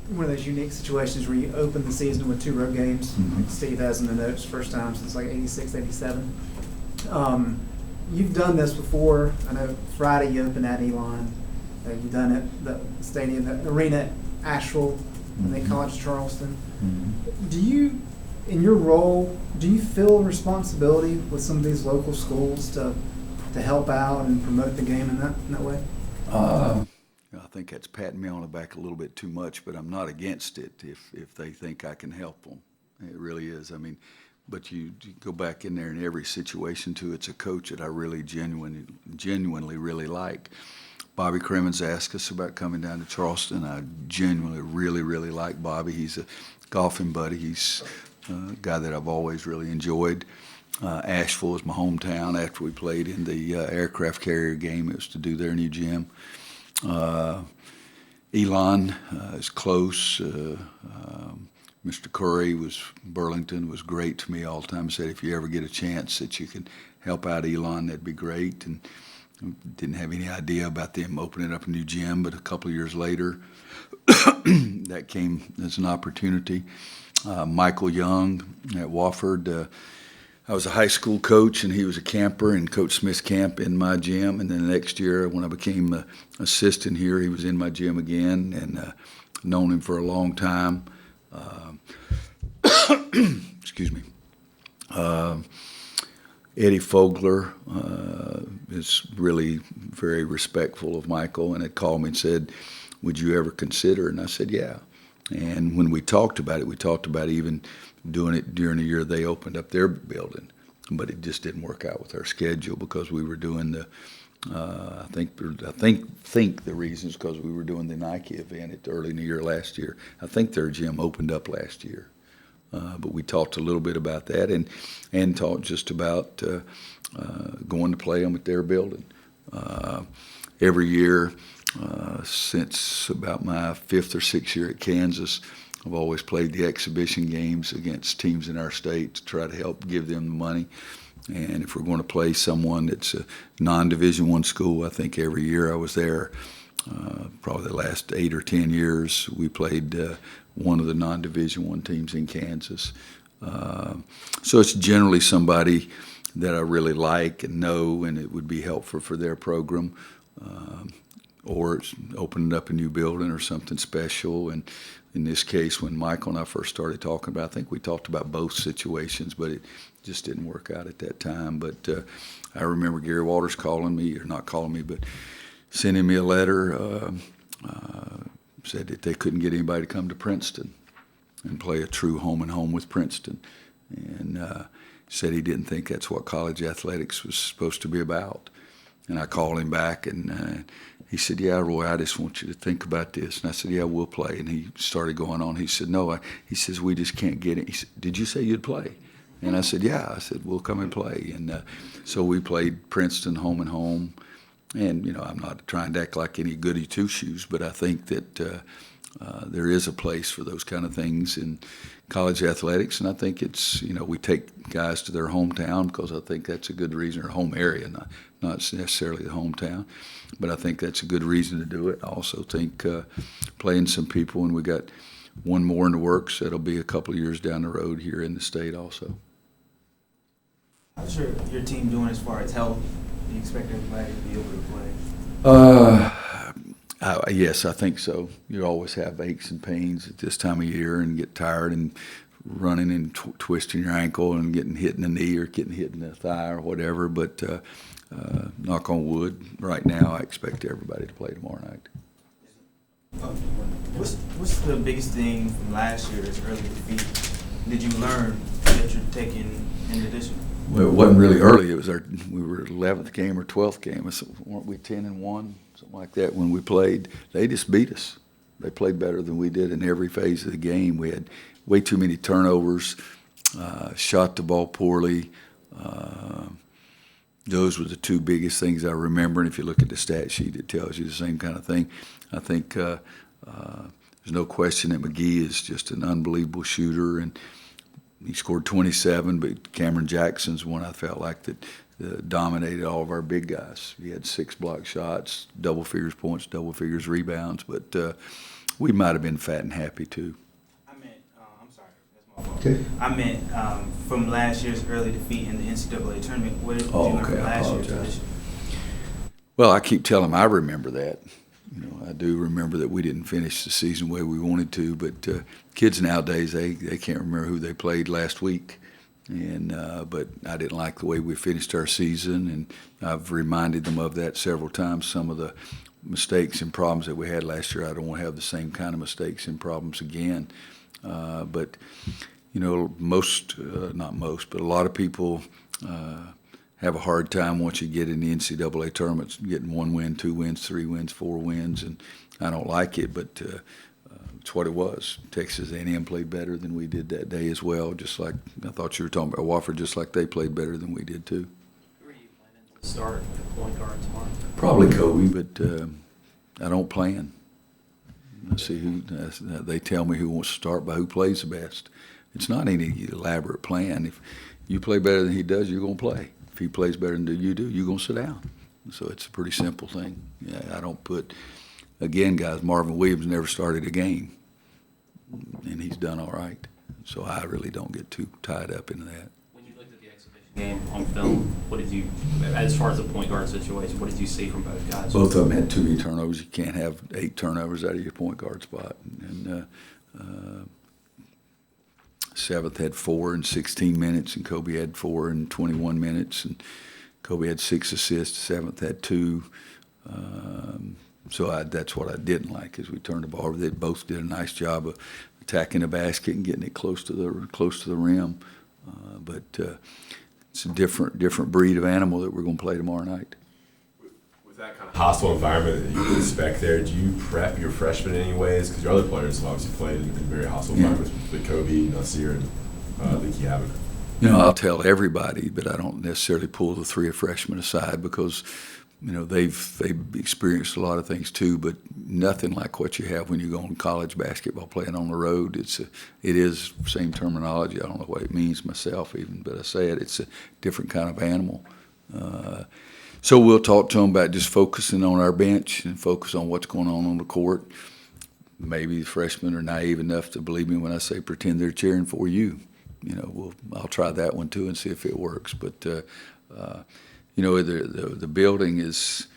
one of those unique situations where you open the season with 2 road games. Mm-hmm. Steve has in the notes, first time since like 86, 87. You've done this before. I know Friday you opened at Elon. You've done it, the stadium, the arena at Asheville, and then College Charleston. Mm-hmm. Do you, in your role, do you feel responsibility with some of these local schools to help out and promote the game in that way? I think that's patting me on the back a little bit too much, but I'm not against it if they think I can help them. It really is. I mean, but you go back in there in every situation too. It's a coach that I really genuinely really like. Bobby Crimmins asked us about coming down to Charleston. I genuinely really like Bobby. He's a golfing buddy. He's a guy that I've always really enjoyed. Asheville is my hometown. After we played in the aircraft carrier game, it was to do their new gym. Elon is close. Mr. Curry Burlington was great to me all the time. Said if you ever get a chance that you can help out Elon, that'd be great. And didn't have any idea about them opening up a new gym, but a couple of years later, that came as an opportunity. Michael Young at Wofford. I was a high school coach, and he was a camper in Coach Smith's camp in my gym. And then the next year, when I became an assistant here, he was in my gym again, and known him for a long time. Excuse me. Eddie Fogler is really very respectful of Michael, and had called me and said, "Would you ever consider?" And I said, "Yeah." And when we talked about it, we talked about even doing it during the year they opened up their building, but it just didn't work out with our schedule because we were doing the. I think the reason is because we were doing the Nike event early in the year last year. I think their gym opened up last year, but we talked a little bit about that and talked just about going to play them at their building. Every year since about my 5th or 6th year at Kansas, I've always played the exhibition games against teams in our state to try to help give them the money. And if we're going to play someone that's a non-Division I school, I think every year I was there. Probably the last 8 or 10 years, we played one of the non-Division I teams in Kansas. So it's generally somebody that I really like and know, and it would be helpful for their program. Or it's opening up a new building or something special. And in this case, when Michael and I first started talking about it, I think we talked about both situations, but it just didn't work out at that time. But I remember Gary Waters calling me, or not calling me, but sending me a letter, said that they couldn't get anybody to come to Princeton and play a true home-and-home with Princeton. And said he didn't think that's what college athletics was supposed to be about. And I called him back, and he said, "Yeah, Roy, I just want you to think about this." And I said, "Yeah, we'll play." And he started going on. He said, "No," he says, "we just can't get it." He said, "Did you say you'd play?" And I said, "Yeah." I said, "We'll come and play." And so we played Princeton home and home. And, you know, I'm not trying to act like any goody two-shoes, but I think that there is a place for those kind of things in college athletics. And I think it's, you know, we take guys to their hometown because I think that's a good reason, or home area, not necessarily the hometown. But I think that's a good reason to do it. I also think playing some people, and we got one more in the works that'll be a couple of years down the road here in the state also. How's your team doing as far as health? Do you expect everybody to be able to play? Yes, I think so. You always have aches and pains at this time of year and get tired and running and twisting your ankle and getting hit in the knee or getting hit in the thigh or whatever. But knock on wood, right now I expect everybody to play tomorrow night. What's the biggest thing from last year that's early defeat did you learn that you're taking into this year? Well, it wasn't really early. It was we were 11th game or 12th game. Weren't we 10-1, something like that when we played? They just beat us. They played better than we did in every phase of the game. We had way too many turnovers, shot the ball poorly. Those were the two biggest things I remember. And if you look at the stat sheet, it tells you the same kind of thing. I think there's no question that McGee is just an unbelievable shooter, and he scored 27, but Cameron Jackson's one I felt like that dominated all of our big guys. He had 6 block shots, double figures points, double figures rebounds, but we might have been fat and happy too. I meant, I'm sorry, that's my fault. Okay. I meant from last year's early defeat in the NCAA tournament. What did you Oh, learn okay, from I last year to apologize. this year? Well, I keep telling them I remember that. You know, I do remember that we didn't finish the season the way we wanted to, but kids nowadays, they can't remember who they played last week. And but I didn't like the way we finished our season, and I've reminded them of that several times. Some of the mistakes and problems that we had last year, I don't want to have the same kind of mistakes and problems again. But you know, not most, but a lot of people have a hard time once you get in the NCAA tournaments, getting 1 win, 2 wins, 3 wins, 4 wins, and I don't like it, but it's what it was. Texas A&M played better than we did that day as well, just like I thought you were talking about Wofford, just like they played better than we did too. Who are you planning to start at point guard tomorrow? Probably Kobe, but I don't plan. I see who they tell me who wants to start by who plays the best. It's not any elaborate plan. If you play better than he does, you're going to play. If he plays better than you do, you're going to sit down. So it's a pretty simple thing. Yeah, I don't put, again, guys, Marvin Williams never started a game, and he's done all right. So I really don't get too tied up into that. When you looked at the exhibition game on film, what did you, as far as the point guard situation, what did you see from both guys? Both of them had too many turnovers. You can't have 8 turnovers out of your point guard spot. And Seventh had 4 in 16 minutes, and Kobe had 4 in 21 minutes, and Kobe had 6 assists. Seventh had 2. So that's what I didn't like, is we turned the ball over. They both did a nice job of attacking the basket and getting it close to the rim. But it's a different breed of animal that we're going to play tomorrow night. With that kind of hostile environment that you would expect there, do you prep your freshmen in any ways? Because your other players have obviously played in very hostile environments with Kobe, Nassir, and I think you haven't. You know, I'll tell everybody, but I don't necessarily pull the 3 freshmen aside because, you know, they've experienced a lot of things too, but nothing like what you have when you go on college basketball playing on the road. It is same terminology. I don't know what it means myself even, but I say it. It's a different kind of animal. So we'll talk to them about just focusing on our bench and focus on what's going on the court. Maybe the freshmen are naive enough to believe me when I say pretend they're cheering for you. You know, I'll try that one too and see if it works. But you know, the building is.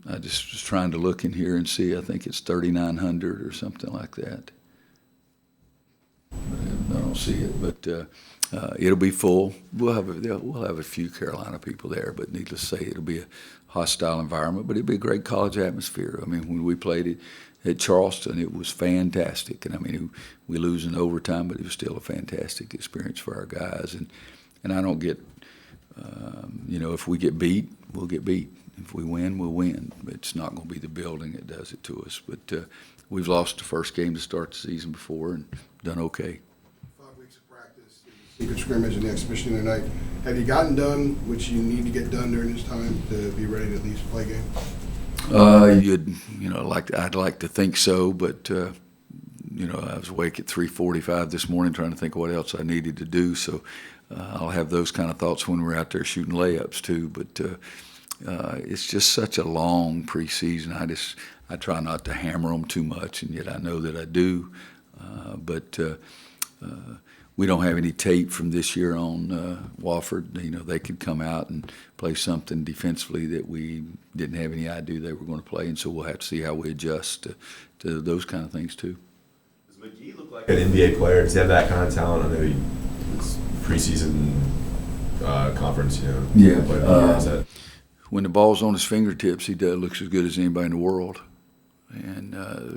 I just was trying to look in here and see. I think it's 3,900 or something like that. I don't see it, but it'll be full. We'll have a few Carolina people there, but needless to say, it'll be a hostile environment. But it'll be a great college atmosphere. I mean, when we played it at Charleston, it was fantastic. And I mean, we lose in overtime, but it was still a fantastic experience for our guys. And I don't get, you know, if we get beat, we'll get beat. If we win, we'll win. It's not going to be the building that does it to us. But we've lost the first game to start the season before and done okay. 5 weeks of practice, secret scrimmage, and the exhibition tonight. Have you gotten done what you need to get done during this time to be ready to at least play game? I'd like to think so, but you know, I was awake at 3:45 this morning trying to think of what else I needed to do. So I'll have those kind of thoughts when we're out there shooting layups too. But it's just such a long preseason. I try not to hammer them too much, and yet I know that I do. But we don't have any tape from this year on Wofford. You know, they could come out and play something defensively that we didn't have any idea they were going to play, and so we'll have to see how we adjust to those kind of things too. Does McGee look like an NBA player? Does he have that kind of talent? I know it's preseason conference, you know. Yeah. But when the ball's on his fingertips, he looks as good as anybody in the world. And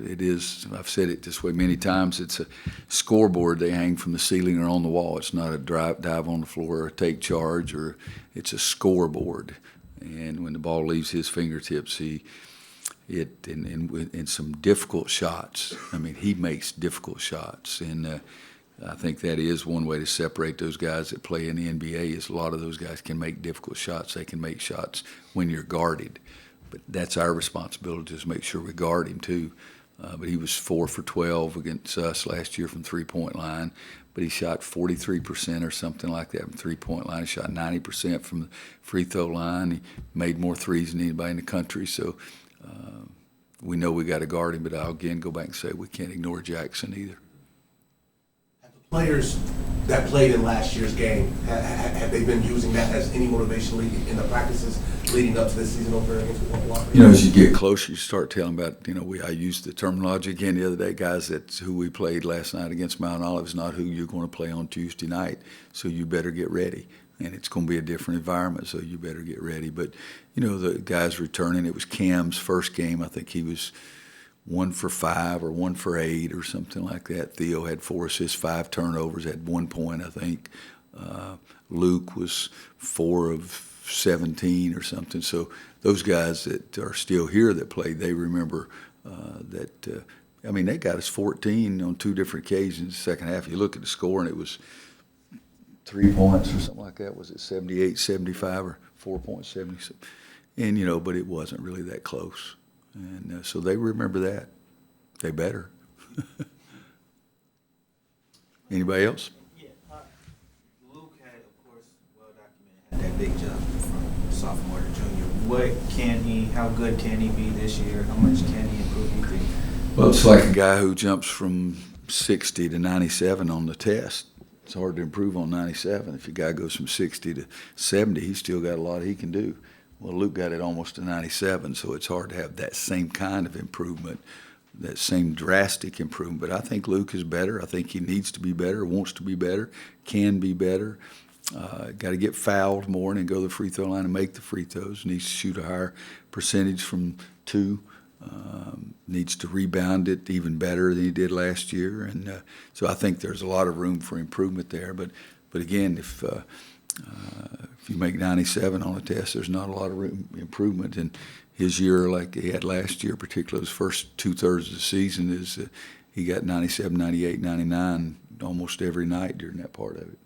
it is, I've said it this way many times, it's a scoreboard they hang from the ceiling or on the wall. It's not a dive on the floor or a take charge, or it's a scoreboard. And when the ball leaves his fingertips, in some difficult shots, I mean, he makes difficult shots. And I think that is one way to separate those guys that play in the NBA is a lot of those guys can make difficult shots. They can make shots when you're guarded. But that's our responsibility, is make sure we guard him too. but he was 4 for 12 against us last year from three-point line. But he shot 43% or something like that from three-point line. He shot 90% from the free throw line. He made more threes than anybody in the country. So we know we got to guard him, but I'll again go back and say we can't ignore Jackson either. Players that played in last year's game, have they been using that as any motivation in the practices leading up to the season opener against Wofford? You know, as you get closer, you start telling about, I used the terminology again the other day, guys, that's who we played last night against Mount Olive is not who you're going to play on Tuesday night, so you better get ready. And it's going to be a different environment, so you better get ready. But, the guys returning, it was Cam's first game. I think he was 1 for 5 or 1 for 8 or something like that. Theo had 4 assists, 5 turnovers, had 1 point, I think. Luke was 4 of 17 or something. So those guys that are still here that played, they remember they got us 14 on 2 different occasions the second half. You look at the score, and it was 3 points or something like that. Was it 78, 75 or 4 points, 70? And, but it wasn't really that close. And so they remember that. They better. Anybody else? Yeah, Luke had, of course, well documented, had that big jump from sophomore to junior. How good can he be this year? How much can he improve, you think? Well, it's like a guy who jumps from 60 to 97 on the test. It's hard to improve on 97. If a guy goes from 60 to 70, he's still got a lot he can do. Well, Luke got it almost to 97, so it's hard to have that same kind of improvement, that same drastic improvement. But I think Luke is better. I think he needs to be better, wants to be better, can be better. Got to get fouled more and go to the free throw line and make the free throws. Needs to shoot a higher percentage from 2. Needs to rebound it even better than he did last year. And so I think there's a lot of room for improvement there. But again, if you make 97 on a test, there's not a lot of room improvement. And his year, like he had last year, particularly his first 2/3 of the season, is he got 97, 98, 99 almost every night during that part of it.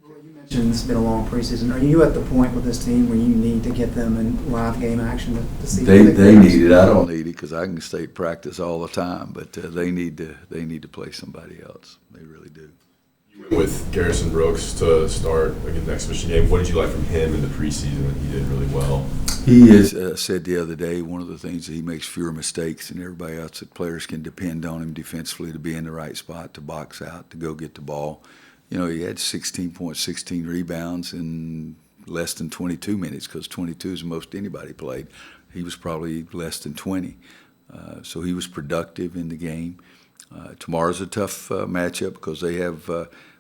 Well, you mentioned it's been a long preseason. Are you at the point with this team where you need to get them in live game action to see? They need it. I don't need it because I can stay at practice all the time. But they need to play somebody else. They really do. With Garrison Brooks to start against the exhibition game, what did you like from him in the preseason? He did really well. He is said the other day, one of the things that he makes fewer mistakes than everybody else, that players can depend on him defensively to be in the right spot, to box out, to go get the ball. He had 16 points, 16 rebounds in less than 22 minutes because 22 is the most anybody played. He was probably less than 20. So he was productive in the game. Tomorrow's a tough matchup because they have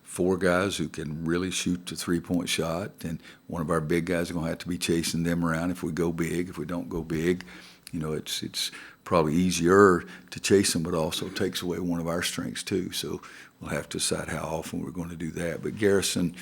4 guys who can really shoot the 3-point shot, and one of our big guys is going to have to be chasing them around if we go big. If we don't go big, it's probably easier to chase them, but also takes away one of our strengths too. So we'll have to decide how often we're going to do that. But Garrison,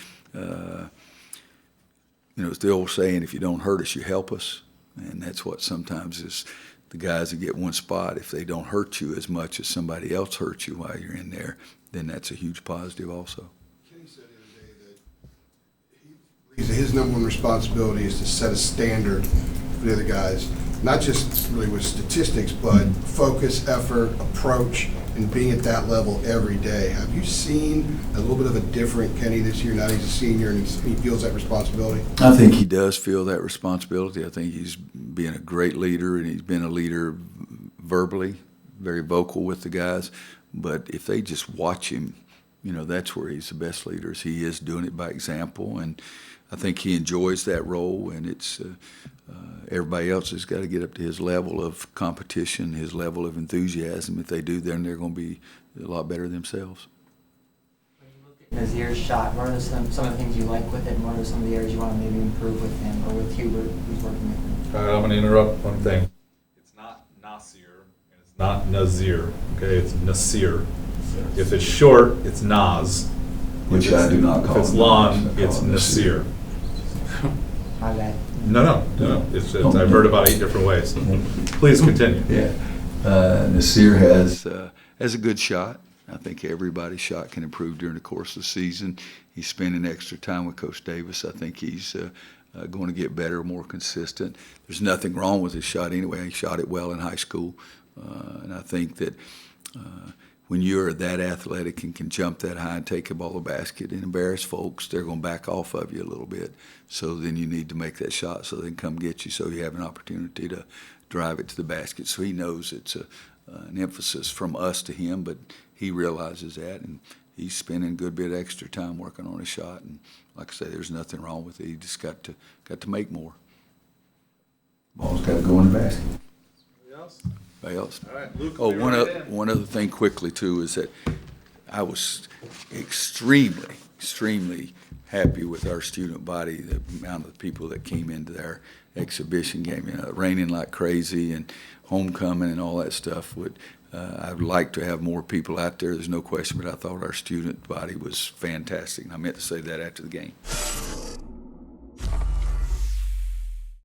it's the old saying, if you don't hurt us, you help us, and that's what sometimes is. The guys that get one spot, if they don't hurt you as much as somebody else hurts you while you're in there, then that's a huge positive also. Kenny said the other day that he believes that his number one responsibility is to set a standard for the other guys, not just really with statistics, but focus, effort, approach, and being at that level every day. Have you seen a little bit of a different Kenny this year? Now he's a senior and he feels that responsibility. I think he does feel that responsibility. I think he's being a great leader, and he's been a leader verbally, very vocal with the guys. But if they just watch him, that's where he's the best leader. He is doing it by example, and I think he enjoys that role. And it's everybody else has got to get up to his level of competition, his level of enthusiasm. If they do, then they're going to be a lot better themselves. When you look at Nassir's shot, what are some of the things you like with it, and what are some of the areas you want to maybe improve with him or with Hubert, who's working with him? I'm going to interrupt one thing. It's not Nassir, and it's not Nassir. Okay, it's Nassir. If it's short, it's Nas. Which I do not call. If it's long, it's Nassir. My bad. No. It's I've heard about 8 different ways. Please continue. Yeah, Nassir has a good shot. I think everybody's shot can improve during the course of the season. He's spending extra time with Coach Davis. I think he's going to get better, more consistent. There's nothing wrong with his shot anyway. He shot it well in high school. And I think that when you're that athletic and can jump that high and take the ball to the basket and embarrass folks, they're going to back off of you a little bit. So then you need to make that shot so they can come get you, so you have an opportunity to drive it to the basket. So he knows it's an emphasis from us to him, but he realizes that, and he's spending a good bit of extra time working on his shot. And like I say, there's nothing wrong with it. He just got to make more. Ball's got to go in the basket. Anybody else? All right, Luke, Oh, we'll be right in. one other thing quickly too is that I was extremely happy with our student body, the amount of people that came into their exhibition game. You know, raining like crazy and homecoming and all that stuff. I'd like to have more people out there. There's no question, but I thought our student body was fantastic. And I meant to say that after the game.